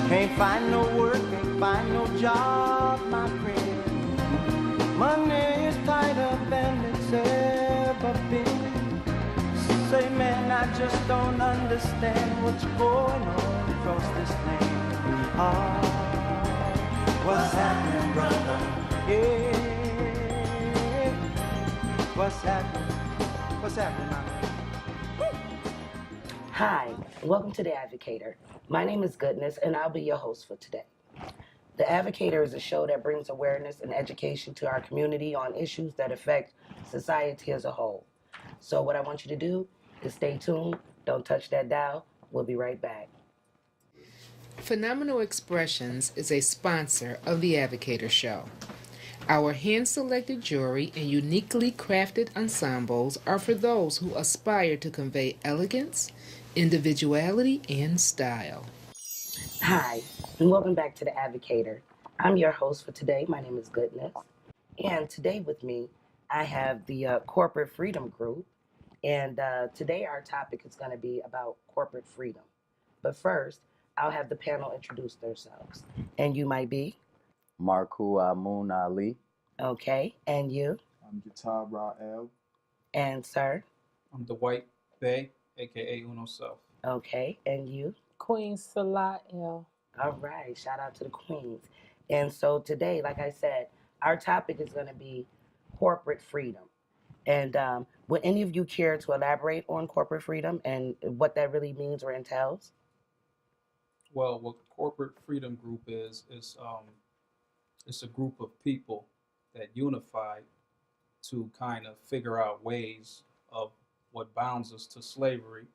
Can't find no work, can't find no job, my friend. Money is tighter than it's ever been. Say, man, I just don't understand what's going on across this land. Ah, what's happening, brother? Yeah, what's happening? What's happening, my man? Hi, welcome to The Advocator. My name is Goodness, and I'll be your host for today. The Advocator is a show that brings awareness and education to our community on issues that affect society as a whole. So what I want you to do is stay tuned, don't touch that dial, we'll be right back. Phenomenal Expressions is a sponsor of The Advocator Show. Our hand-selected jewelry and uniquely crafted ensembles are for those who aspire to convey elegance, individuality, and style. Hi, and welcome back to The Advocator. I'm your host for today. My name is Goodness. And today with me, I have the Corporate Freedom Group. And today our topic is going to be about corporate freedom. But first, I'll have the panel introduce themselves. And you might be? Marku Amun Ali. Okay, and you? I'm Guitar Ra'el. And sir? I'm the White Bay, aka Uno Self. Okay, and you? Queen Salah L. All right, shout out to the queens. And so today, like I said, our topic is going to be corporate freedom. And would any of you care to elaborate on corporate freedom and what that really means or entails? Well, what Corporate Freedom Group is it's a group of people that unify to kind of figure out ways of what bounds us to slavery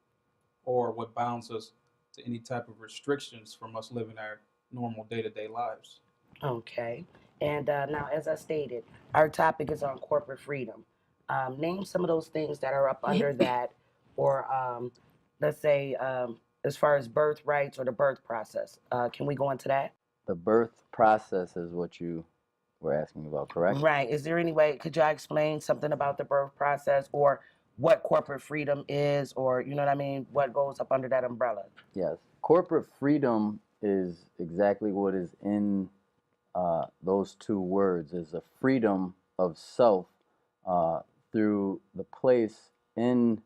or what bounds us to any type of restrictions from us living our normal day-to-day lives. Okay. And now, as I stated, our topic is on corporate freedom. Name some of those things that are up under that, or let's say, as far as birth rights or the birth process. Can we go into that? The birth process is what you were asking about, correct? Right. Is there any way, could y'all explain something about the birth process or what corporate freedom is, or, you know what I mean, what goes up under that umbrella? Yes. Corporate freedom is exactly what is in those two words, is a freedom of self through the place in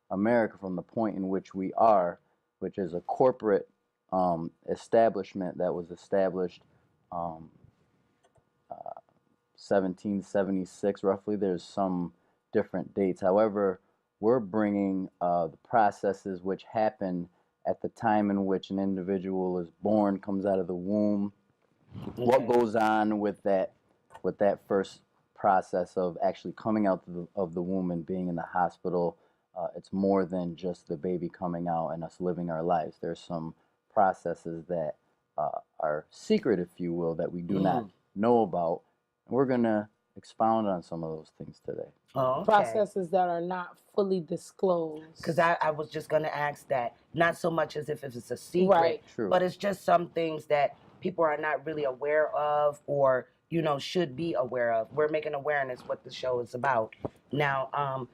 America from the point in which we are, which is a corporate establishment that was established 1776 roughly. There's some different dates. However, we're bringing the processes which happen at the time in which an individual is born, comes out of the womb, what goes on with that first process of actually coming out of the womb and being in the hospital. It's more than just the baby coming out and us living our lives. There's some processes that are secret, if you will, that we do not know about. We're going to expound on some of those things today. Oh, okay. Processes that are not fully disclosed. Because I was just going to ask that. Not so much as if it's a secret, Right. True. But it's just some things that people are not really aware of or, you know, should be aware of. We're making awareness what the show is about. Now,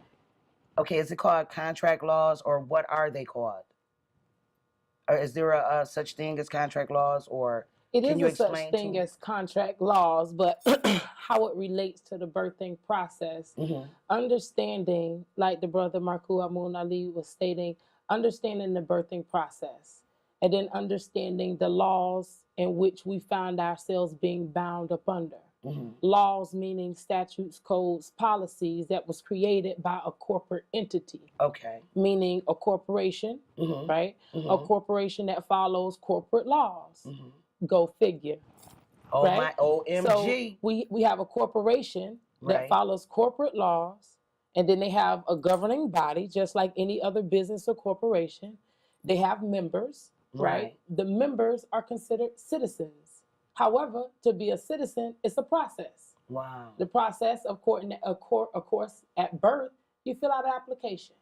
okay, is it called contract laws, or what are they called? Or is there a such thing as contract laws, or It can is you a such explain thing to as contract laws, but how it relates to the birthing process, understanding, like the brother Marku Amun Ali was stating, understanding the birthing process, and then understanding the laws in which we find ourselves being bound up under. Laws meaning statutes, codes, policies that was created by a corporate entity. Okay. Meaning a corporation, right? A corporation that follows corporate laws. Go figure. Oh, right? my OMG. So we have a corporation that Right. follows corporate laws, and then they have a governing body, just like any other business or corporation. They have members, right? The members are considered citizens. However, to be a citizen, it's a process. Wow. The process, of course, at birth, you fill out an application.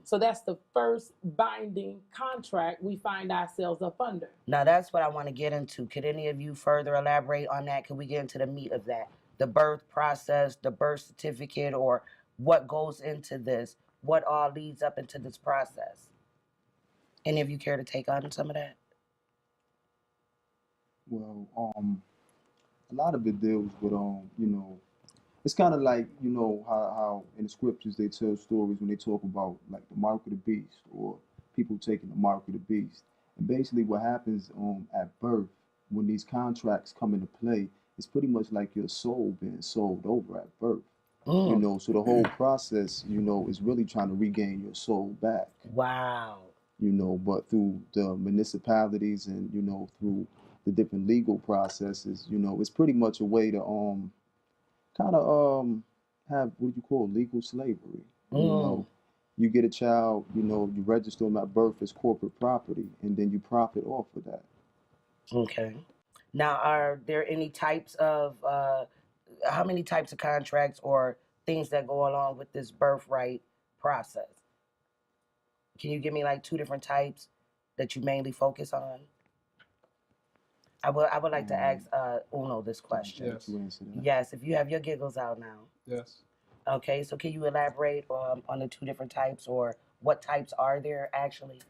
So that's the first binding contract we find ourselves up under. Now that's what I want to get into. Could any of you further elaborate on that? Could we get into the meat of that? The birth process, the birth certificate, or what goes into this? What all leads up into this process? Any of you care to take on some of that? Well, a lot of it deals with it's kind of like how in the scriptures they tell stories when they talk about like the mark of the beast or people taking the mark of the beast. And basically, what happens at birth when these contracts come into play, it's pretty much like your soul being sold over at birth. Mm. So the whole process, is really trying to regain your soul back. Wow. But through the municipalities and through the different legal processes, it's pretty much a way to kind of have what you call legal slavery. You Mm. know, you get a child, you register them at birth as corporate property, and then you profit off of that. Okay. Now, are there any types of how many types of contracts or things that go along with this birthright process? Can you give me like two different types that you mainly focus on? I would like to ask Um, Uno this I'll question. let you answer that. Yes, if you have your giggles out now. Yes. Okay, so can you elaborate on the two different types or what types are there actually?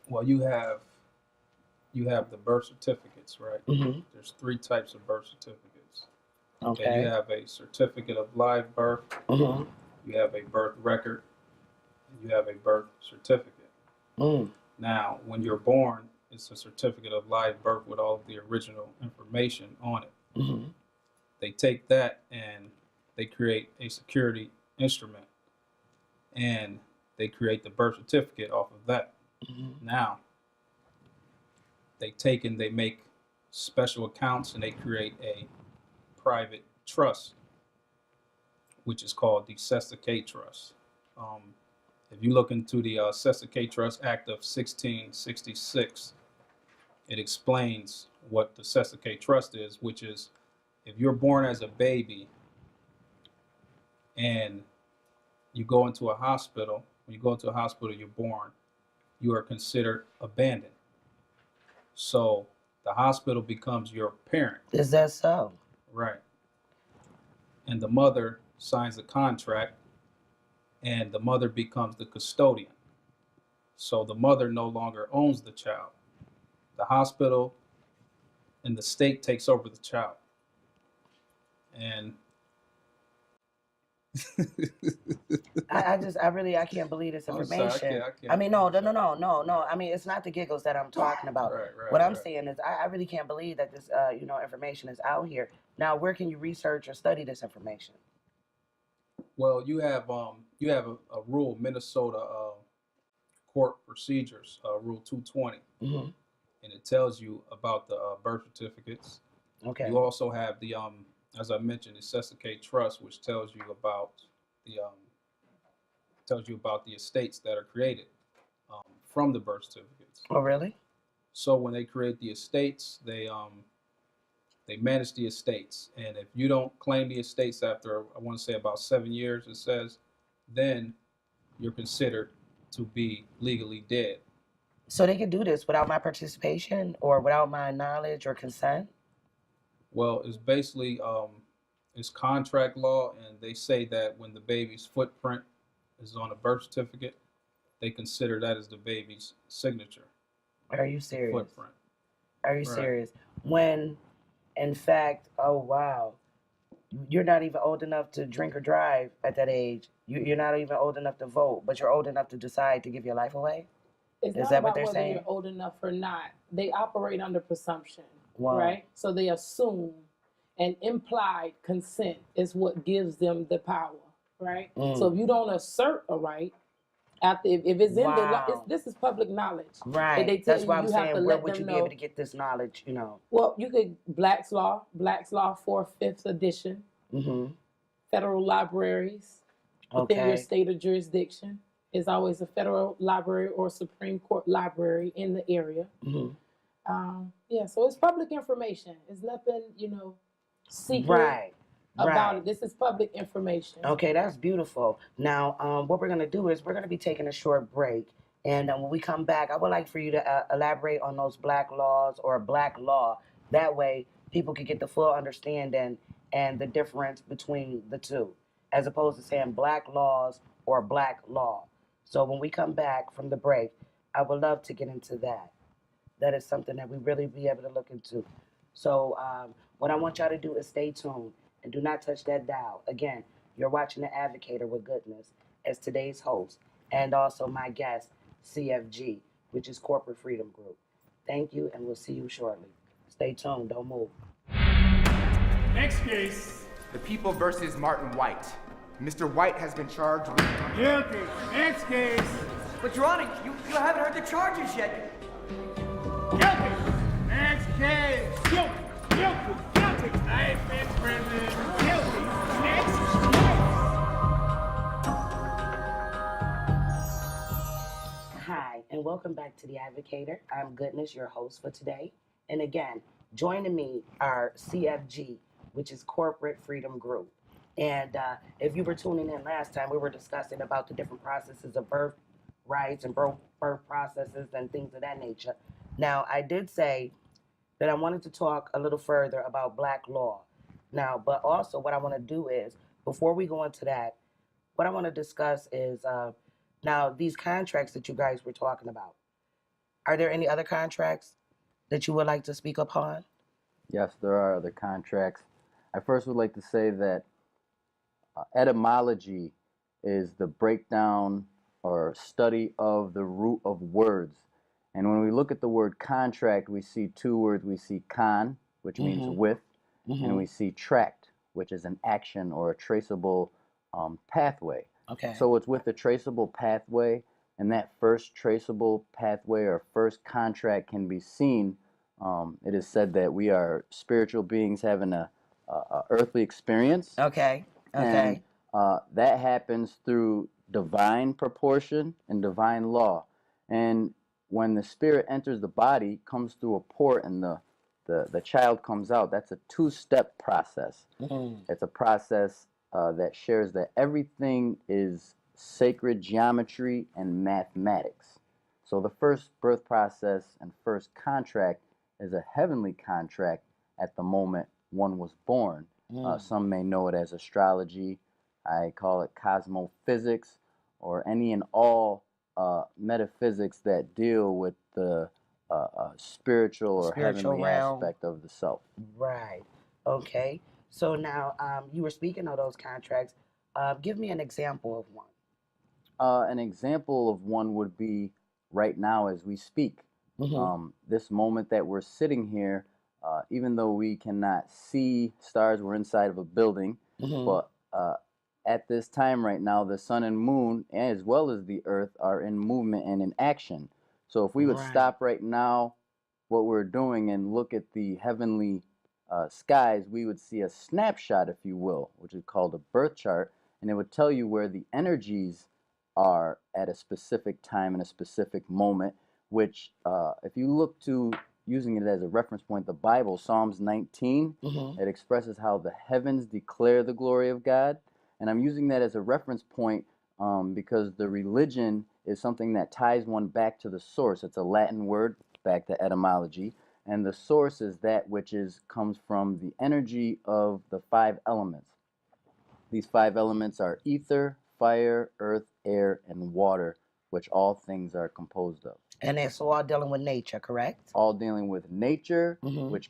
Well, you have the birth certificates, right? Mm-hmm. There's three types of birth certificates. Okay, you Okay. have a certificate of live birth, Mm-hmm. you have a birth record, and you have a birth certificate. Mm. Now, when you're born, it's a certificate of live birth with all of the original information on it. Mm-hmm. They take that and they create a security instrument and they create the birth certificate off of that. Mm-hmm. Now, they make special accounts and they create a private trust, which is called the Sesta K Trust. Um, if you look into the Sesta K Trust Act of 1666, it explains what the Sesta K Trust is, which is if you're born as a baby and you go into a hospital, when you go into a hospital, you're born, you are considered abandoned. So the hospital becomes your parent, Is that so? right? And the mother signs a contract and the mother becomes the custodian. So the mother no longer owns the child. The hospital and the state takes over the child. And I can't believe this I'm sorry, information. I I can't. mean, no, no, no, no, no, no. I mean, it's not the giggles that I'm talking about. Right, What right, I'm right. saying is, I really can't believe that this, information is out here. Now, where can you research or study this information? Well, you have a rule, Minnesota court procedures, Rule 220, Mm-hmm. and it tells you about the birth certificates. Okay. You also have the as I mentioned, the Sesta K Trust, which tells you about the estates that are created from the birth certificates. Oh, really? So when they create the estates, they manage the estates, and if you don't claim the estates after I want to say about 7 years, it says, then you're considered to be legally dead. So they can do this without my participation or without my knowledge or consent? Well, it's basically it's contract law, and they say that when the baby's footprint is on a birth certificate, they consider that as the baby's signature Are you serious? footprint. Are you Right. serious? When, in fact, oh wow, you're not even old enough to drink or drive at that age. You're not even old enough to vote, but you're old enough to decide to give your life away. It's Is not that what about they're whether saying? you're old enough or not. They operate under presumption, Wow. right? So they assume, and implied consent is what gives them the power, right? Mm. So if you don't assert a right, after if it's in the law, Wow. this is public knowledge. Right. They tell That's why I'm you have to saying, where let would them you be know. able to get this knowledge? Well, you could Black's Law 4th, 5th edition, Mm-hmm. federal libraries within your Okay. state or jurisdiction. Is always a federal library or Supreme Court library in the area. Mm-hmm. Yeah, so it's public information. It's nothing, secret Right. about Right. it. This is public information. Okay, that's beautiful. Now, what we're going to do is we're going to be taking a short break. And when we come back, I would like for you to elaborate on those black laws or black law. That way, people can get the full understanding and the difference between the two, as opposed to saying black laws or black law. So when we come back from the break, I would love to get into that. That is something that we really be able to look into. So what I want y'all to do is stay tuned and do not touch that dial. Again, you're watching The Advocator with Goodness as today's host and also my guest, CFG, which is Corporate Freedom Group. Thank you, and we'll see you shortly. Stay tuned. Don't move. Next case. The People versus Martin White. Mr. White has been charged with... Guilty. Next case. But Your Honor, you haven't heard the charges yet. Guilty. Next case. Guilty. Guilty. Guilty. Life in prison. Guilty. Next case. Hi, and welcome back to The Advocator. I'm Goodness, your host for today. And again, joining me are CFG, which is Corporate Freedom Group. And if you were tuning in last time, we were discussing about the different processes of birth rights and birth processes and things of that nature. Now, I did say that I wanted to talk a little further about Black law. Now, but also what I want to do is, before we go into that, what I want to discuss is, now, these contracts that you guys were talking about, are there any other contracts that you would like to speak upon? Yes, there are other contracts. I first would like to say that etymology is the breakdown or study of the root of words. And when we look at the word contract, we see two words. We see con, which means with, and we see tract, which is an action or a traceable pathway. Okay. So it's with the traceable pathway, and that first traceable pathway or first contract can be seen. It is said that we are spiritual beings having a earthly experience. Okay. And that happens through divine proportion and divine law. And when the spirit enters the body, comes through a port, and the child comes out, that's a two-step process. It's a process that shares that everything is sacred geometry and mathematics. So the first birth process and first contract is a heavenly contract at the moment one was born. Some may know it as astrology. I call it cosmophysics, or any and all metaphysics that deal with the spiritual or heavenly realm aspect of the self. Right. Okay. So now you were speaking of those contracts. Give me an example of one. An example of one would be right now as we speak. This moment that we're sitting here, even though we cannot see stars, we're inside of a building, but at this time right now, the sun and moon, as well as the earth, are in movement and in action. So if we would stop right now what we're doing and look at the heavenly skies, we would see a snapshot, if you will, which is called a birth chart, and it would tell you where the energies are at a specific time and a specific moment, which if you look to using it as a reference point, the Bible, Psalms 19, it expresses how the heavens declare the glory of God. And I'm using that as a reference point because the religion is something that ties one back to the source. It's a Latin word, back to etymology. And the source is that which comes from the energy of the five elements. These five elements are ether, fire, earth, air, and water, which all things are composed of. And it's all dealing with nature, correct? All dealing with nature, which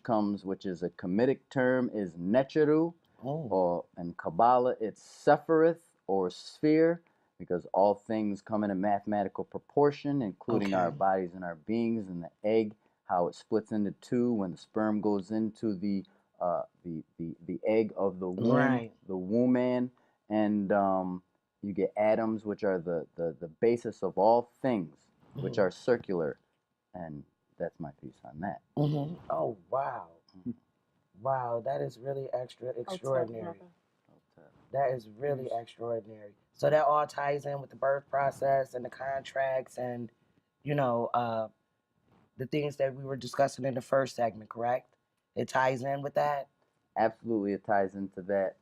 is a Kemetic term, is necheru, or in Kabbalah it's sepharith or sphere, because all things come in a mathematical proportion, including our bodies and our beings, and the egg, how it splits into two when the sperm goes into the egg of the womb, the womb man, and you get atoms, which are the basis of all things, which are circular, and that's my piece on that. Oh, wow. Wow, that is really extraordinary. That is really extraordinary. So that all ties in with the birth process and the contracts and, you know, the things that we were discussing in the first segment, correct? It ties in with that? Absolutely, it ties into that.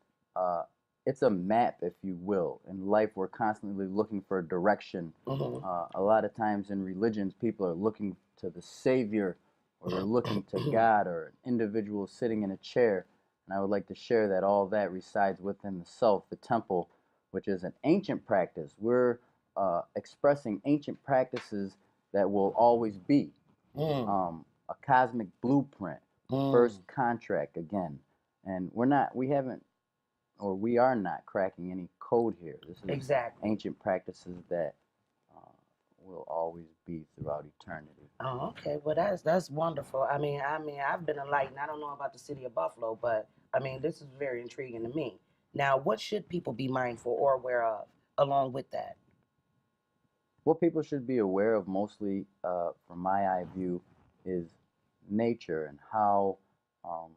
It's a map, if you will. In life, we're constantly looking for direction. A lot of times in religions, people are looking to the Savior, or they're looking to God, or an individual sitting in a chair. And I would like to share that all that resides within the self, the temple, which is an ancient practice. We're expressing ancient practices that will always be. A cosmic blueprint, first contract again. And we are not cracking any code here. This is Exactly. ancient practices that will always be throughout eternity. Oh, okay. Well, that's wonderful. I mean, I've been enlightened. I don't know about the city of Buffalo, but I mean, this is very intriguing to me. Now, what should people be mindful or aware of along with that? What people should be aware of mostly, from my eye view, is nature and how um,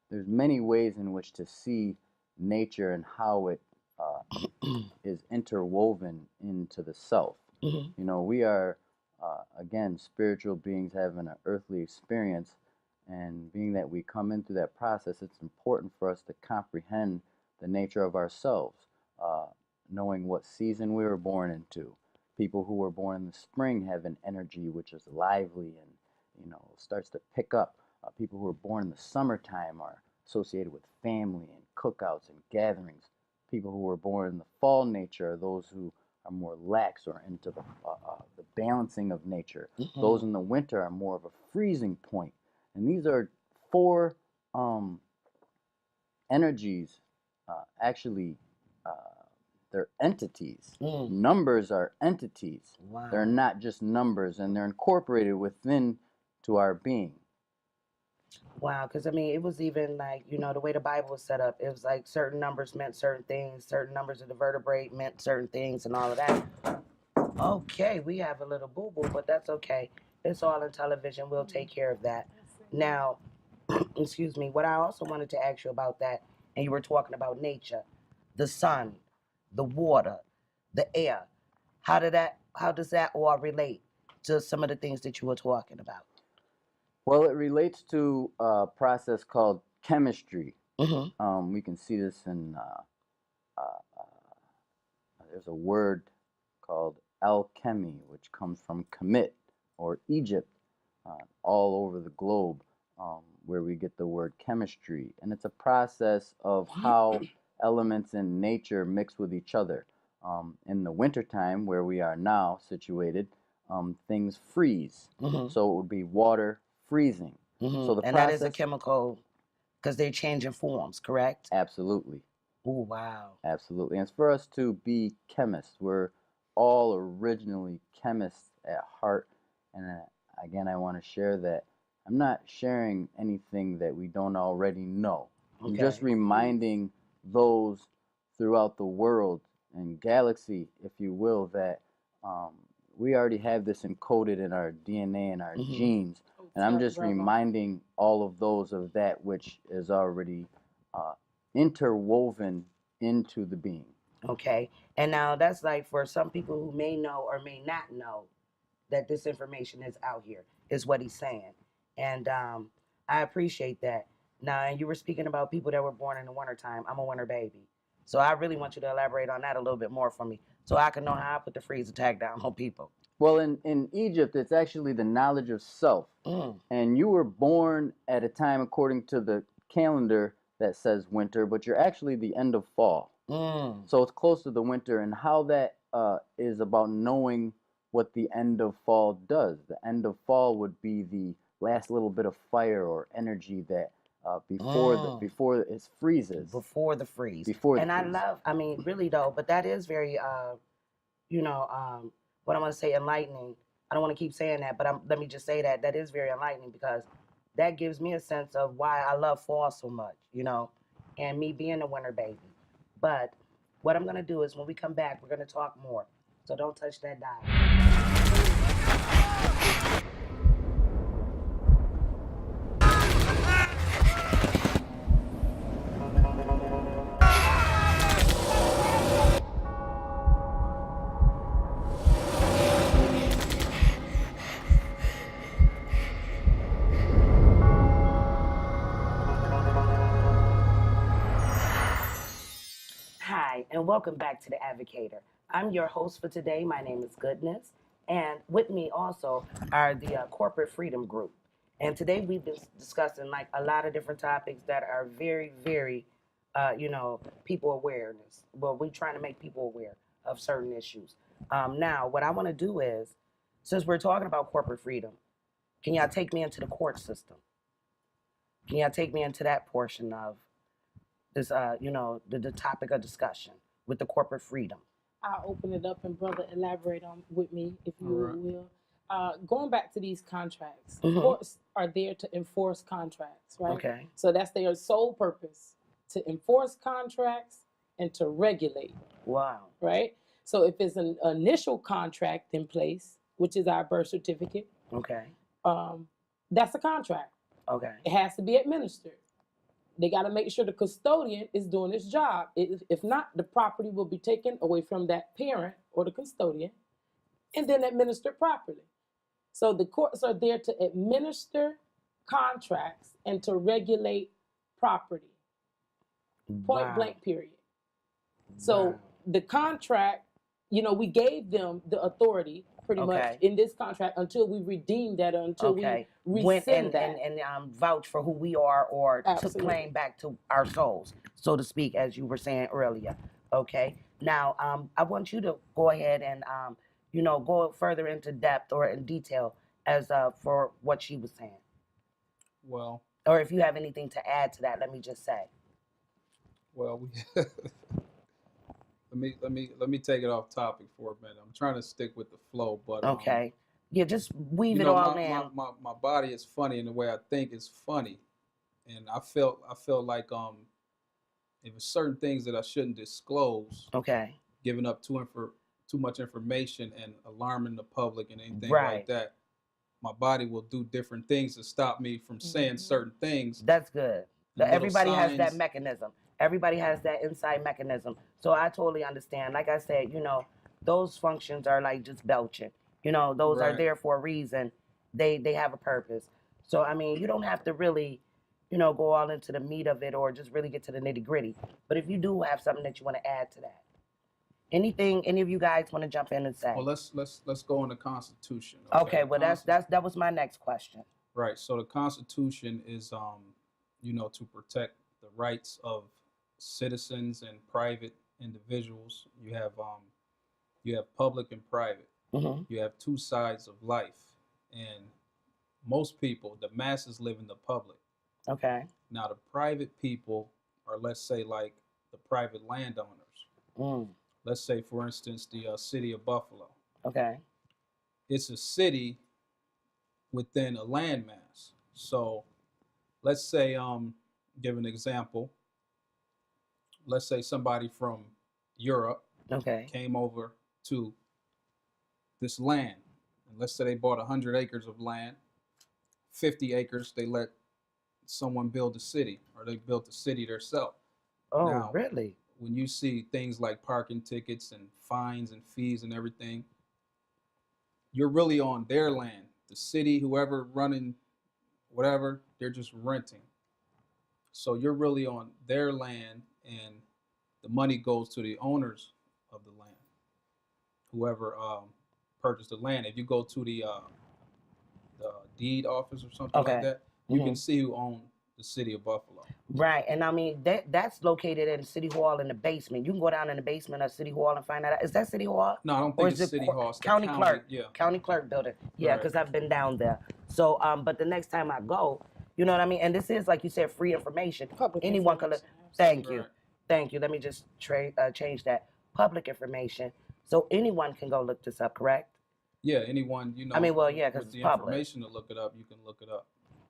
there's many ways in which to see nature and how it is interwoven into the self. Hmm. You know, we are, again, spiritual beings having an earthly experience, and being that we come in through that process, it's important for us to comprehend the nature of ourselves, uh, knowing what season we were born into. People who were born in the spring have an energy which is lively and, starts to pick up. People who are born in the summertime are associated with family and cookouts and gatherings. People who were born in the fall nature are those who are more lax or into the balancing of nature. Hmm. Those in the winter are more of a freezing point. And these are four energies, actually, uh, they're entities. Mm. Numbers are entities. They're Wow. not just numbers, and they're incorporated within to our being. Wow, because I mean, it was even like, the way the Bible was set up, it was like certain numbers meant certain things, certain numbers of the vertebrae meant certain things, and all of that. Okay, we have a little boo boo, but that's okay. It's all in television. We'll take care of that. Now, excuse me, what I also wanted to ask you about that, and you were talking about nature, the sun, the water, the air. How does that all relate to some of the things that you were talking about? Well, it relates to a process called chemistry. Hmm. We can see this in, there's a word called alchemy, which comes from Kemet or Egypt, all over the globe, where we get the word chemistry. And it's a process of how elements in nature mix with each other. In the wintertime, where we are now situated, things freeze. Hmm. So it would be water freezing. Hmm. So the And that is a process, chemical because they're changing forms, correct? absolutely. Oh, wow. Absolutely. And it's for us to be chemists. We're all originally chemists at heart. And again, I want to share that I'm not sharing anything that we don't already know. I'm just Okay. reminding those throughout the world and galaxy, if you will, that um, we already have this encoded in our DNA and our Hmm. genes. And I'm just reminding all of those of that which is already uh, interwoven into the being. Okay. And now that's like for some people who may know or may not know that this information is out here, is what he's saying. And I appreciate that. Now, and you were speaking about people that were born in the wintertime. I'm a winter baby. So I really want you to elaborate on that a little bit more for me so I can know how I put the freeze attack down on people. Well, in Egypt, it's actually the knowledge of self. Mm. And you were born at a time, according to the calendar, that says winter, but you're actually the end of fall. Mm. So it's close to the winter, and how that is about knowing what the end of fall does. The end of fall would be the last little bit of fire or energy that before it freezes. Before the freeze. Before the And I freeze. love, I mean, really though, but that is very, what I'm going to say, enlightening. I don't want to keep saying that, but let me just say that is very enlightening because that gives me a sense of why I love fall so much, and me being a winter baby. But what I'm going to do is when we come back, we're going to talk more. So don't touch that dial. Hi, and welcome back to the Advocator. I'm your host for today. My name is Goodness, and with me also are the Corporate Freedom Group. And today we've been discussing like a lot of different topics that are very, very, people awareness. Well, we're trying to make people aware of certain issues. Now, what I want to do is, since we're talking about corporate freedom, can y'all take me into the court system? Can y'all take me into that portion of this, the topic of discussion with the corporate freedom? I'll open it up and brother elaborate on with me if you All right. will. Going back to these contracts, Mhm. courts are there to enforce contracts, right? Okay. So that's their sole purpose, to enforce contracts and to regulate, Wow. right? So if it's an initial contract in place, which is our birth certificate, Okay. that's a contract. Okay. It has to be administered. They got to make sure the custodian is doing his job. If not, the property will be taken away from that parent or the custodian and then administered properly. So the courts are there to administer contracts and to regulate property. Point Wow. blank, period. So Wow. the contract, we gave them the authority pretty much Okay. in this contract until we redeem that, or until Okay. we Went rescind and, that. and vouch for who we are, or to Absolutely. claim back to our souls, so to speak, as you were saying earlier. Okay. Now, I want you to go ahead and, go further into depth or in detail as for what she was saying. Well, Or if you have anything to add to that, let me just say. well, let me take it off topic for a minute. I'm trying to stick with the flow, but Okay. Yeah, just weave you it know, all my, in. my body is funny in the way I think is funny, and I felt like if there's certain things that I shouldn't disclose, Okay. giving up too much information and alarming the public and anything Right. like that, my body will do different things to stop me from saying certain things. That's good. and little Everybody has that signs. mechanism. Everybody has that inside mechanism. So I totally understand. Like I said, those functions are like just belching. Those are Right. there for a reason. They have a purpose. So I mean, you don't have to really, go all into the meat of it or just really get to the nitty gritty. But if you do have something that you want to add to that, anything any of you guys want to jump in and say? Well, let's go on the Constitution. Okay. Well, that was my next question. Right. So the Constitution is to protect the rights of citizens and private individuals. You have public and private. Mm-hmm. You have two sides of life, and most people, the masses, live in the public. Okay. Now the private people are, let's say, like the private landowners. Mm. Let's say, for instance, the city of Buffalo. Okay. It's a city within a landmass. So let's say, give an example. Let's say somebody from Europe Okay. came over to this land, and let's say they bought 100 acres of land. 50 acres they let someone build a city, or they built the city themselves. Oh, Now, really? when you see things like parking tickets and fines and fees and everything, you're really on their land. The city, whoever running whatever, they're just renting. So you're really on their land, and the money goes to the owners of the land, whoever purchased the land. If you go to the deed office or something Okay. like that, you Mhm. can see who owned the city of Buffalo. Right, and I mean that's located in City Hall in the basement. You can go down in the basement of City Hall and find out. Is that City Hall? No, I don't Or think is it's it city hall. It's the county clerk? Yeah. County clerk building. Yeah, Right. because I've been down there. So, but the next time I go, you know what I mean. And this is, like you said, free information. Public Anyone can look. information, Thank you, Right. thank you. Let me just change that. Public information, so anyone can go look this up. Correct? Yeah, anyone, I mean, well, yeah, 'cause with it's the public. information to look it up, you can look it up.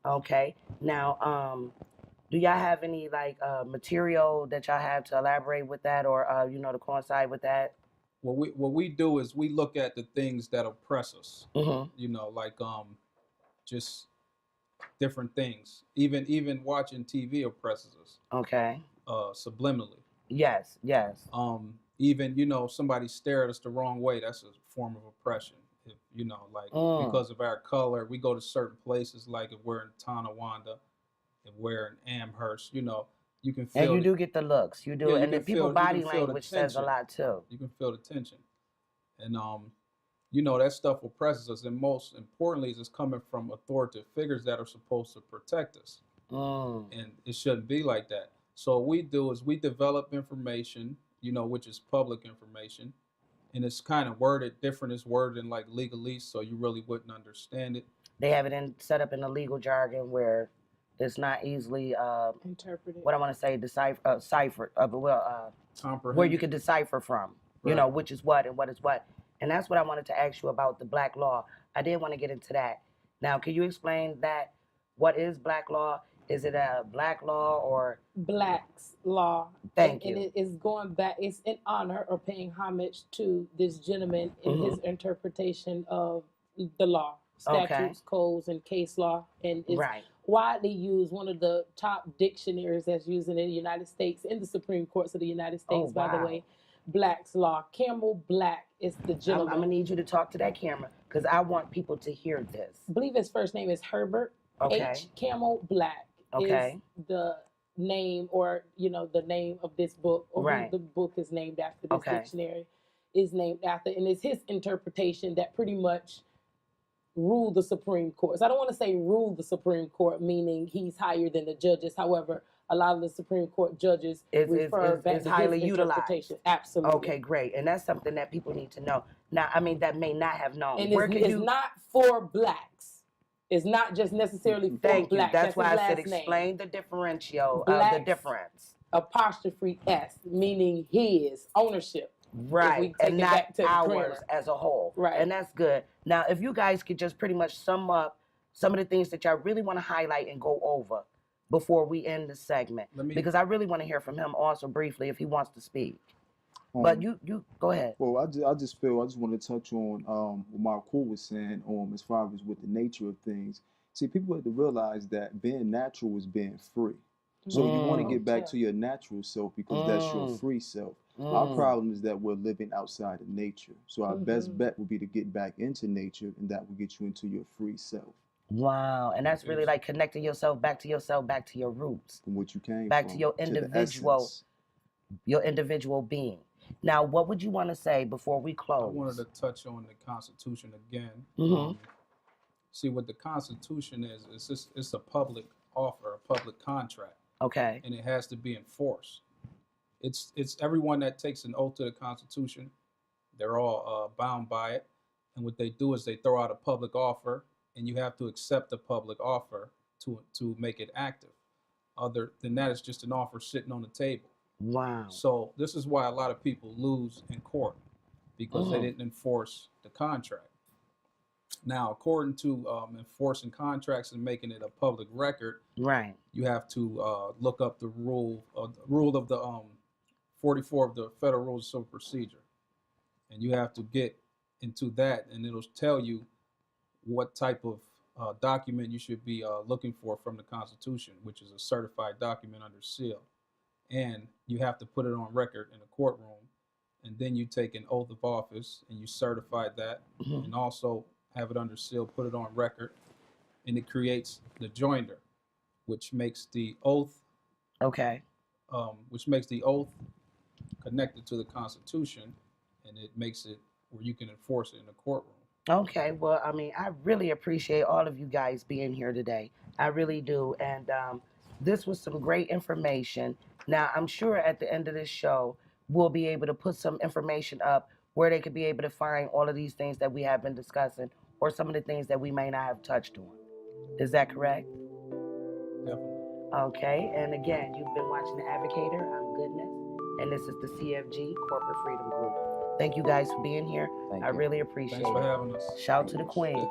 Okay. Now, do y'all have any like material that y'all have to elaborate with that, or to coincide with that? What we do is we look at the things that oppress us. Mm-hmm. Like just different things. Even watching TV oppresses us Okay. subliminally. Yes. Yes. Even somebody stare at us the wrong way, that's a form of oppression. If because of our color, we go to certain places, like if we're in Tonawanda, if we're in Amherst, you can feel And you the- do get the looks. You do, Yeah, you and the can people feel- you body can feel the language says a tension. lot too. you can feel the tension, and that stuff oppresses us, and most importantly is it's coming from authoritative figures that are supposed to protect us, and it shouldn't be like that. So what we do is we develop information, which is public information, and it's kind of worded different. It's worded in like legalese, so you really wouldn't understand it. They have it set up in the legal jargon where It's not easily Interpreted. what I want to say ciphered where Comprehension. you can decipher from. You Right. know, which is what and what is what. And that's what I wanted to ask you about the black law. I did want to get into that. Now, can you explain that? What is black law? Is it a black law or Black's law? Thank And you. it is going back. It's in honor or paying homage to this gentleman in his interpretation of the law, statutes, Okay. codes, and case law, and is Right. widely used. One of the top dictionaries that's used in the United States, in the Supreme Courts of the United States, by the wow. way. Black's law. Campbell Black is the I'm gentleman. gonna need you to talk to that camera because I want people to hear this. I believe his first name is Herbert Okay. H. Campbell Black Okay. is the name, or the name of this book, or Right. who the book is named after. This Okay. dictionary is named after, and it's his interpretation that pretty much ruled the Supreme Court. So I don't want to say ruled the Supreme Court, meaning he's higher than the judges. However, a lot of the Supreme Court judges refer back It's to highly his utilized. interpretation. Absolutely. Okay, great. And that's something that people need to know. Now, I mean, that may not have known. And Where it's, can it's you? not for blacks. It's not just necessarily for Thank you. blacks. That's why his I said last name. explain the differential of Blacks. the difference. Apostrophe S, meaning his ownership. Right, take and it not back to the ours grammar. as a whole. Right. And that's good. Now, if you guys could just pretty much sum up some of the things that y'all really want to highlight and go over before we end the segment, because I really want to hear from him also briefly if he wants to speak. But you go ahead. Well, I just want to touch on what Marco was saying as far as with the nature of things. See, people have to realize that being natural is being free. So you want to get back to your natural self because that's your free self. Our problem is that we're living outside of nature. So our best bet would be to get back into nature, and that will get you into your free self. Wow, and that's really like connecting yourself, back to your roots, from what you came back from, to your individual being. Now, what would you want to say before we close? I wanted to touch on the Constitution again. See, what the Constitution is it's a public offer, a public contract. Okay. And it has to be enforced. It's everyone that takes an oath to the Constitution, they're all bound by it. And what they do is they throw out a public offer, and you have to accept the public offer to make it active. Other than that, it's just an offer sitting on the table. Wow. So this is why a lot of people lose in court, because they didn't enforce the contract. Now, according to enforcing contracts and making it a public record, right, you have to look up the rule of the 44 of the Federal Rules of Civil Procedure, and you have to get into that, and it'll tell you what type of document you should be looking for from the Constitution, which is a certified document under seal. And you have to put it on record in a courtroom, and then you take an oath of office and you certify that, and also have it under seal, put it on record, and it creates the joinder, which makes the oath connected to the Constitution, and it makes it where you can enforce it in a courtroom. Okay, well, I mean, I really appreciate all of you guys being here today. I really do. And this was some great information. Now, I'm sure at the end of this show, we'll be able to put some information up where they could be able to find all of these things that we have been discussing, or some of the things that we may not have touched on. Is that correct? Definitely. Okay, and again, you've been watching The Advocator. I'm Goodness, and this is the CFG Corporate Freedom Group. Thank you guys for being here. I really appreciate it. Thanks for having us. Shout out to the Queen.